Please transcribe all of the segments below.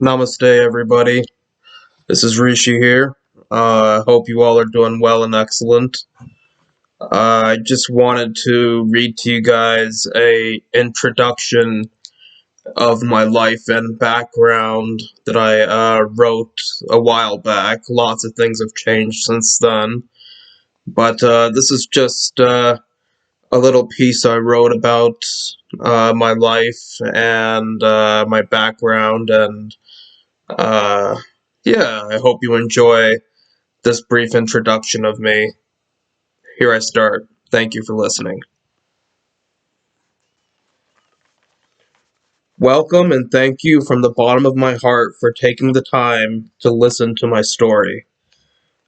Namaste, everybody. This is Rishi here. I hope you all are doing well and excellent. I just wanted to read to you guys a introduction of my life and background that I wrote a while back. Lots of things have changed since then, but this is just a little piece I wrote about my life and my background and Uh, yeah, I hope you enjoy this brief introduction of me. Here I start. Thank you for listening. Welcome and thank you from the bottom of my heart for taking the time to listen to my story.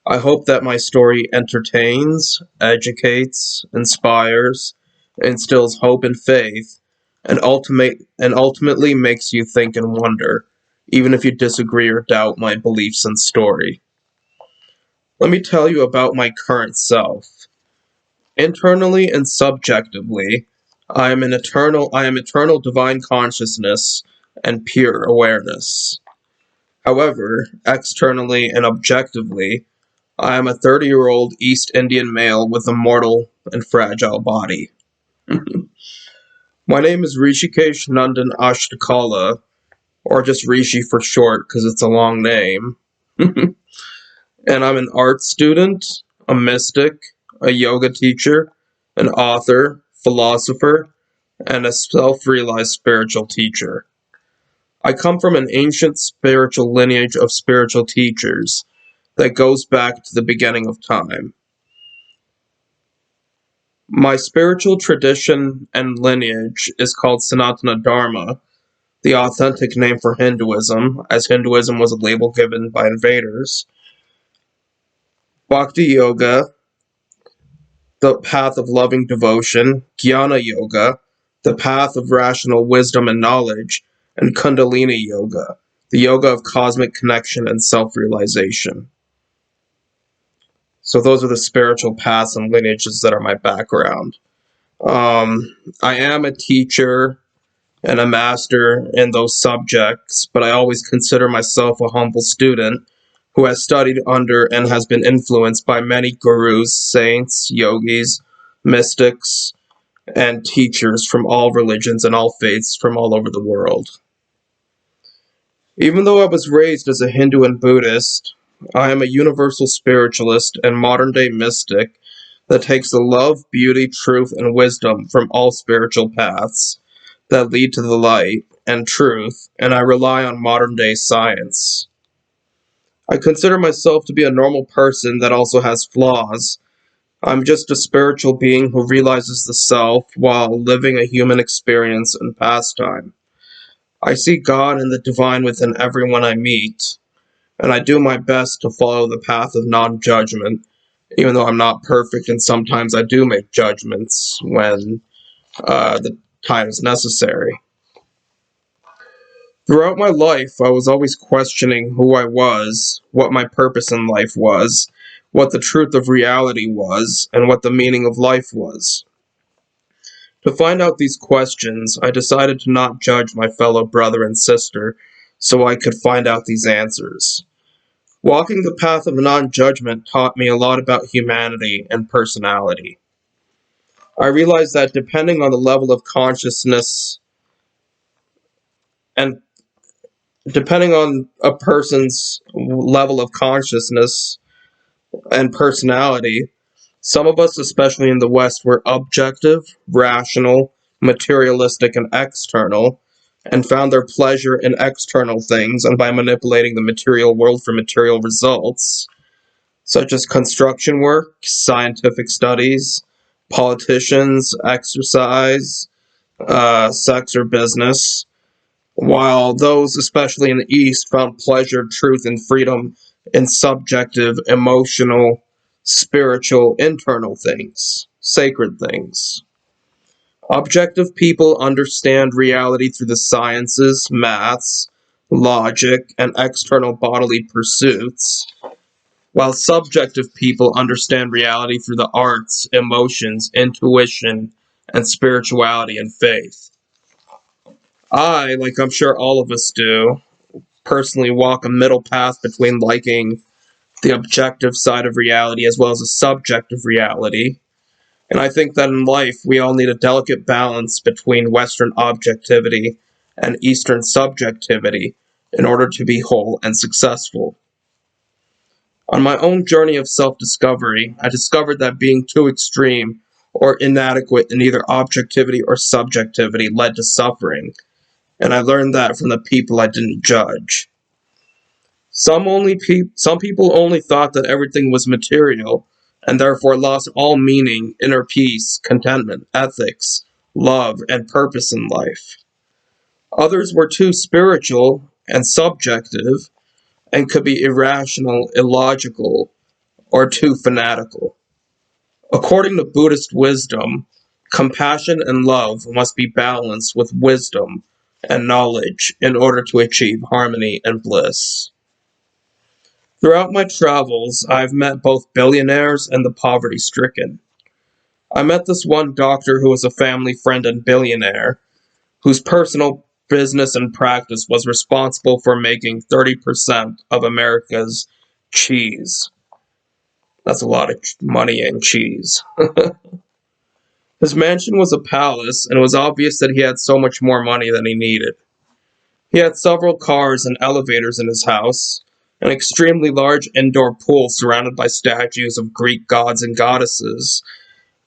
I hope that my story entertains, educates, inspires, instills hope and faith, and ultimately makes you think and wonder, even if you disagree or doubt my beliefs and story. Let me tell you about my current self. Internally and subjectively, I am eternal divine consciousness and pure awareness. However, externally and objectively, I am a 30-year-old East Indian male with a mortal and fragile body. My name is Rishikesh Nandan Ashtakala, or just Rishi for short because it's a long name. And I'm an art student, a mystic, a yoga teacher, an author, philosopher, and a self-realized spiritual teacher. I come from an ancient spiritual lineage of spiritual teachers that goes back to the beginning of time. My spiritual tradition and lineage is called Sanatana Dharma, the authentic name for Hinduism, as Hinduism was a label given by invaders. Bhakti Yoga, the path of loving devotion, Jnana Yoga, the path of rational wisdom and knowledge, and Kundalini Yoga, the yoga of cosmic connection and self-realization. So those are the spiritual paths and lineages that are my background. I am a teacher and a master in those subjects, but I always consider myself a humble student who has studied under and has been influenced by many gurus, saints, yogis, mystics, and teachers from all religions and all faiths from all over the world. Even though I was raised as a Hindu and Buddhist, I am a universal spiritualist and modern day mystic that takes the love, beauty, truth, and wisdom from all spiritual paths that lead to the light and truth, and I rely on modern day science. I consider myself to be a normal person that also has flaws. I'm just a spiritual being who realizes the self while living a human experience and pastime. I see God and the divine within everyone I meet, and I do my best to follow the path of non judgment, even though I'm not perfect and sometimes I do make judgments when the time is necessary. Throughout my life, I was always questioning who I was, what my purpose in life was, what the truth of reality was, and what the meaning of life was. To find out these questions, I decided to not judge my fellow brother and sister so I could find out these answers. Walking the path of non-judgment taught me a lot about humanity and personality. I realized that depending on the level of consciousness and depending on a person's level of consciousness and personality, some of us, especially in the West, were objective, rational, materialistic, and external, and found their pleasure in external things and by manipulating the material world for material results, such as construction work, scientific studies, politicians, exercise, sex, or business, while those, especially in the East, found pleasure, truth, and freedom in subjective, emotional, spiritual, internal things, sacred things. Objective people understand reality through the sciences, maths, logic, and external bodily pursuits, while subjective people understand reality through the arts, emotions, intuition, and spirituality and faith. I, like I'm sure all of us do, personally walk a middle path between liking the objective side of reality as well as a subjective reality. And I think that in life, we all need a delicate balance between Western objectivity and Eastern subjectivity in order to be whole and successful. On my own journey of self discovery, I discovered that being too extreme or inadequate in either objectivity or subjectivity led to suffering, and I learned that from the people I didn't judge. Some people only thought that everything was material and therefore lost all meaning, inner peace, contentment, ethics, love, and purpose in life. Others were too spiritual and subjective and could be irrational, illogical, or too fanatical. According to Buddhist wisdom, compassion and love must be balanced with wisdom and knowledge in order to achieve harmony and bliss. Throughout my travels, I've met both billionaires and the poverty stricken. I met this one doctor who was a family friend and billionaire, whose personal business and practice was responsible for making 30% of America's cheese. That's a lot of money in cheese. His mansion was a palace, and it was obvious that he had so much more money than he needed. He had several cars and elevators in his house, an extremely large indoor pool surrounded by statues of Greek gods and goddesses,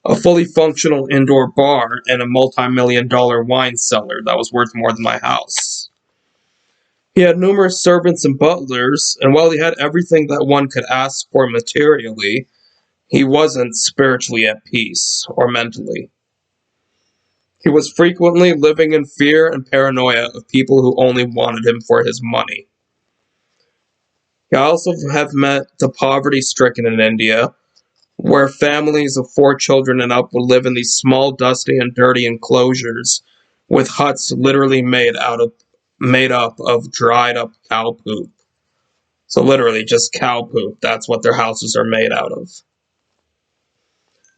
a fully functional indoor bar, and a multi-million-dollar wine cellar that was worth more than my house. He had numerous servants and butlers, and while he had everything that one could ask for materially, he wasn't spiritually at peace or mentally. He was frequently living in fear and paranoia of people who only wanted him for his money. I also have met the poverty-stricken in India, where families of 4 children and up would live in these small, dusty, and dirty enclosures with huts literally made up of dried up cow poop. So literally just cow poop. That's what their houses are made out of.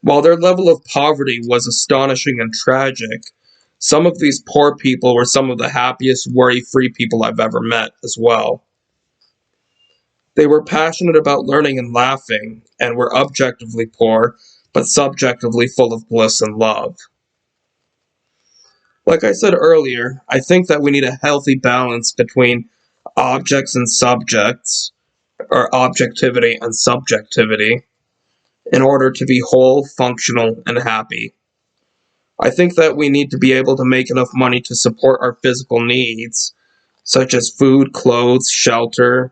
While their level of poverty was astonishing and tragic, some of these poor people were some of the happiest, worry-free people I've ever met as well. They were passionate about learning and laughing, and were objectively poor, but subjectively full of bliss and love. Like I said earlier, I think that we need a healthy balance between objects and subjects, or objectivity and subjectivity, in order to be whole, functional, and happy. I think that we need to be able to make enough money to support our physical needs, such as food, clothes, shelter,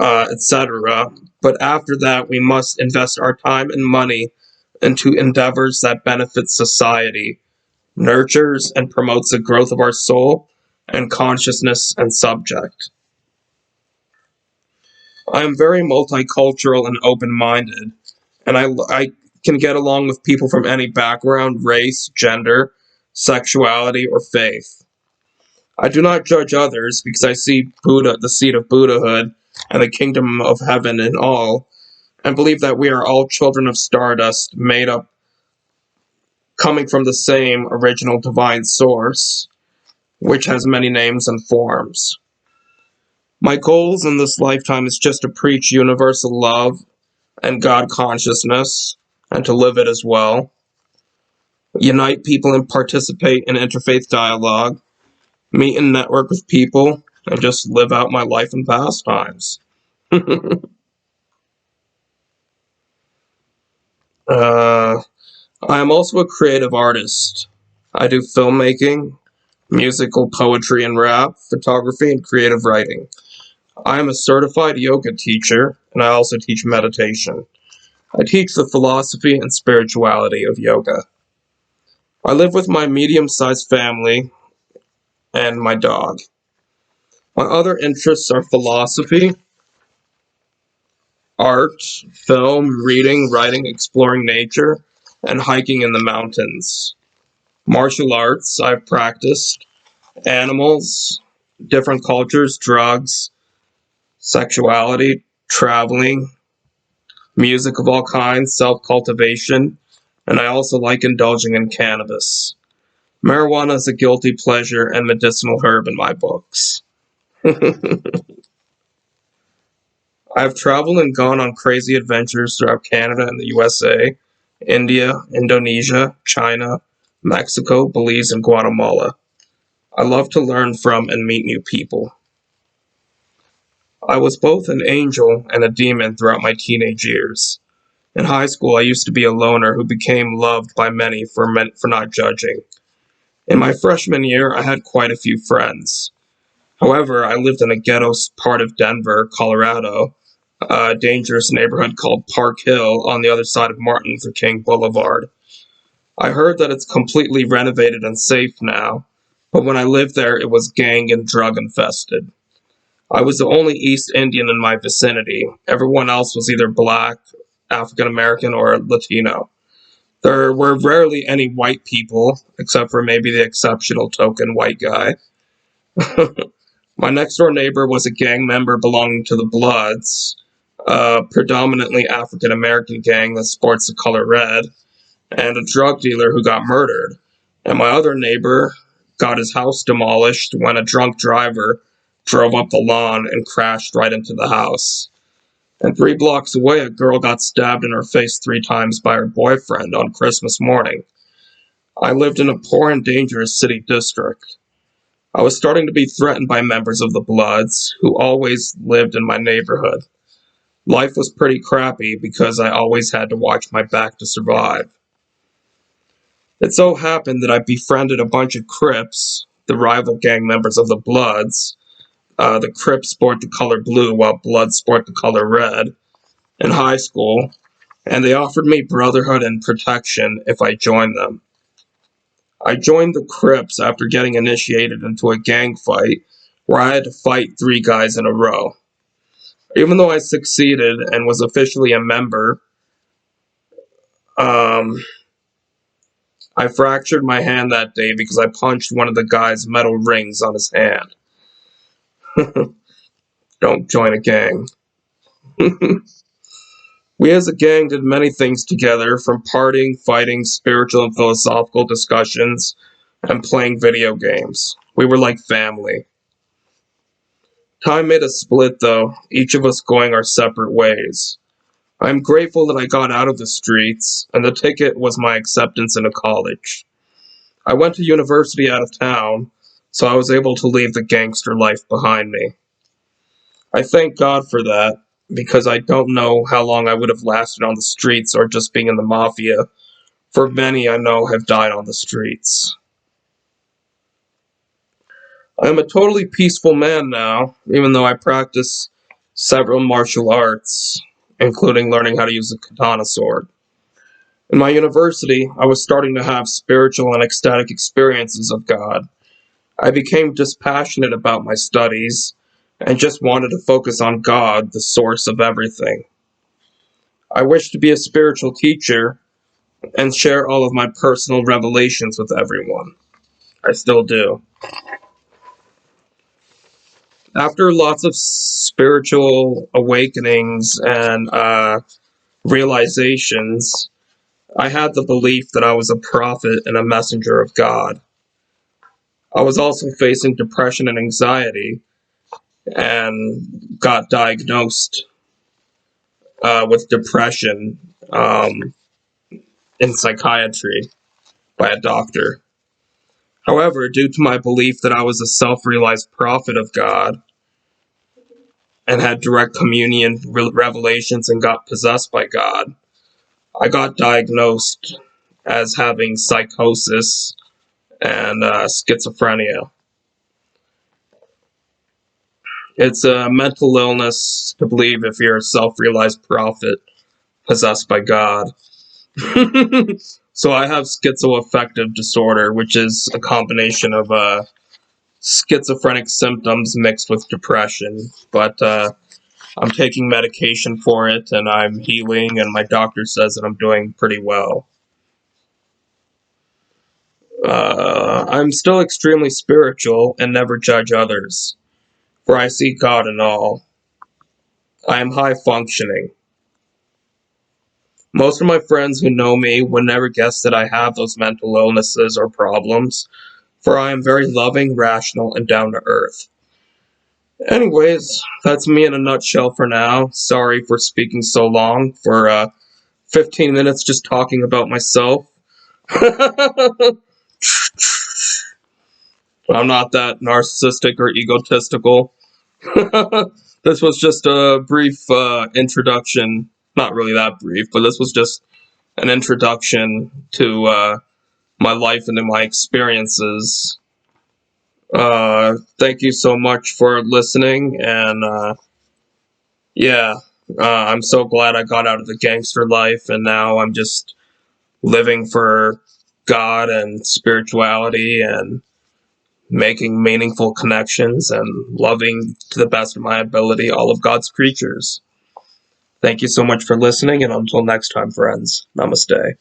etc. But after that, we must invest our time and money into endeavors that benefit society, nurtures and promotes the growth of our soul and consciousness and subject. I am very multicultural and open-minded, and I can get along with people from any background, race, gender, sexuality, or faith. I do not judge others because I see Buddha, the seed of Buddhahood, and the kingdom of heaven in all, and believe that we are all children of stardust, made up, coming from the same original divine source, which has many names and forms. My goals in this lifetime is just to preach universal love and God consciousness, and to live it as well. Unite people and participate in interfaith dialogue, meet and network with people, and just live out my life and pastimes. I am also a creative artist. I do filmmaking, musical poetry and rap, photography, and creative writing. I am a certified yoga teacher, and I also teach meditation. I teach the philosophy and spirituality of yoga. I live with my medium-sized family and my dog. My other interests are philosophy, art, film, reading, writing, exploring nature, and hiking in the mountains. Martial arts, I've practiced. Animals, different cultures, drugs, sexuality, traveling, music of all kinds, self-cultivation, and I also like indulging in cannabis. Marijuana is a guilty pleasure and medicinal herb in my books. I've traveled and gone on crazy adventures throughout Canada and the USA, India, Indonesia, China, Mexico, Belize, and Guatemala. I love to learn from and meet new people. I was both an angel and a demon throughout my teenage years. In high school, I used to be a loner who became loved by many for not judging. In my freshman year, I had quite a few friends. However, I lived in a ghetto part of Denver, Colorado, a dangerous neighborhood called Park Hill on the other side of Martin Luther King Boulevard. I heard that it's completely renovated and safe now, but when I lived there, it was gang and drug infested. I was the only East Indian in my vicinity. Everyone else was either black, African American, or Latino. There were rarely any white people, except for maybe the exceptional token white guy. My next door neighbor was a gang member belonging to the Bloods, a predominantly African American gang that sports the color red, and a drug dealer who got murdered. And my other neighbor got his house demolished when a drunk driver drove up the lawn and crashed right into the house. And 3 blocks away, a girl got stabbed in her face 3 times by her boyfriend on Christmas morning. I lived in a poor and dangerous city district. I was starting to be threatened by members of the Bloods, who always lived in my neighborhood. Life was pretty crappy because I always had to watch my back to survive. It so happened that I befriended a bunch of Crips, the rival gang members of the Bloods. The Crips sport the color blue while Bloods sport the color red in high school, and they offered me brotherhood and protection if I joined them. I joined the Crips after getting initiated into a gang fight where I had to fight 3 guys in a row. Even though I succeeded and was officially a member, um, I fractured my hand that day because I punched one of the guy's metal rings on his hand. Don't join a gang. We as a gang did many things together, from partying, fighting, spiritual and philosophical discussions, and playing video games. We were like family. Time made us split, though, each of us going our separate ways. I am grateful that I got out of the streets, and the ticket was my acceptance into college. I went to university out of town, so I was able to leave the gangster life behind me. I thank God for that, because I don't know how long I would have lasted on the streets or just being in the mafia, for many I know have died on the streets. I am a totally peaceful man now, even though I practice several martial arts, including learning how to use a katana sword. In my university, I was starting to have spiritual and ecstatic experiences of God. I became dispassionate about my studies and just wanted to focus on God, the source of everything. I wished to be a spiritual teacher and share all of my personal revelations with everyone. I still do. After lots of spiritual awakenings and realizations, I had the belief that I was a prophet and a messenger of God. I was also facing depression and anxiety and got diagnosed with depression in psychiatry by a doctor. However, due to my belief that I was a self-realized prophet of God and had direct communion revelations and got possessed by God, I got diagnosed as having psychosis and schizophrenia. It's a mental illness to believe if you're a self-realized prophet possessed by God. So I have schizoaffective disorder, which is a combination of schizophrenic symptoms mixed with depression. But I'm taking medication for it, and I'm healing, and my doctor says that I'm doing pretty well. I'm still extremely spiritual and never judge others, for I see God in all. I am high functioning. Most of my friends who know me would never guess that I have those mental illnesses or problems, for I am very loving, rational, and down to earth. Anyways, that's me in a nutshell for now. Sorry for speaking so long, for 15 minutes just talking about myself. I'm not that narcissistic or egotistical. This was just a brief introduction. Not really that brief, but this was just an introduction to my life and to my experiences. Thank you so much for listening, and yeah, I'm so glad I got out of the gangster life, and now I'm just living for God and spirituality and making meaningful connections and loving to the best of my ability all of God's creatures. Thank you so much for listening, and until next time, friends, namaste.